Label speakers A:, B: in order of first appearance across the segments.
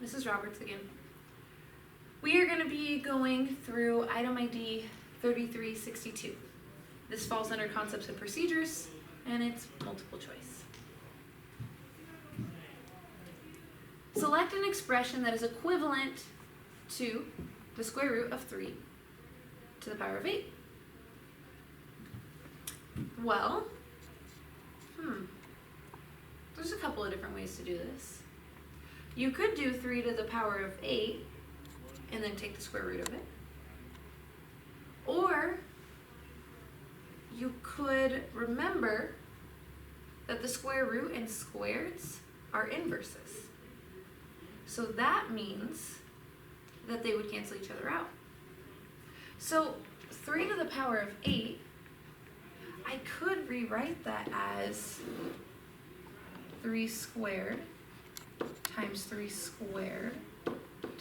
A: Mrs. Roberts again. We are going to be going through item ID 3362. This falls under concepts and procedures, and it's multiple choice. Select an expression that is equivalent to the square root of 3 to the power of 8. Well, there's a couple of different ways to do this. You could do 3 to the power of 8 and then take the square root of it. Or you could remember that the square root and squareds are inverses. So that means that they would cancel each other out. So 3 to the power of 8, I could rewrite that as 3 squared times 3 squared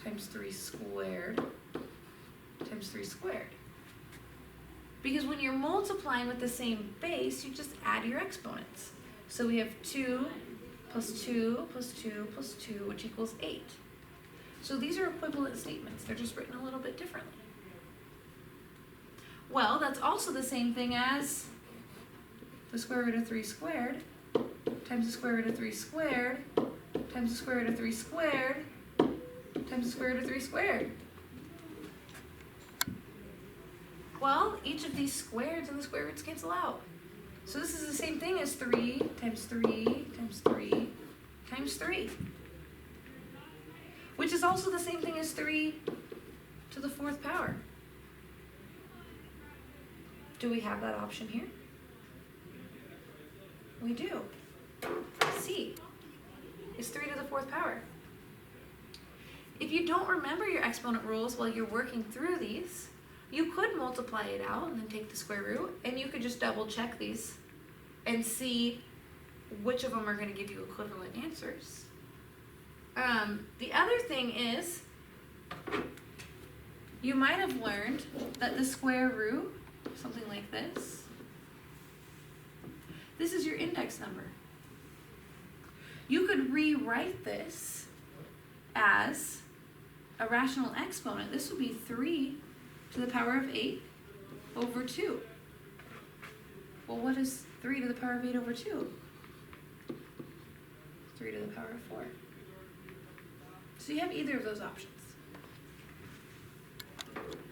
A: times 3 squared times 3 squared. Because when you're multiplying with the same base, you just add your exponents. So we have 2 plus 2 plus 2 plus 2, which equals 8. So these are equivalent statements. They're just written a little bit differently. Well, that's also the same thing as the square root of 3 squared times the square root of 3 squared times the square root of 3 squared times the square root of 3 squared. Well, each of these squareds and the square roots cancel out. So this is the same thing as 3 times 3 times 3 times 3. Which is also the same thing as 3 to the 4th power. Do we have that option here? We do. C is 3 to the 4th power. If you don't remember your exponent rules while you're working through these, you could multiply it out and then take the square root, and you could just double check these and see which of them are going to give you equivalent answers. The other thing is, you might have learned that the square root, something like this is your index number. You could rewrite this as a rational exponent. This would be 3 to the power of 8 over 2. Well, what is 3 to the power of 8 over 2? 3 to the power of 4. So you have either of those options.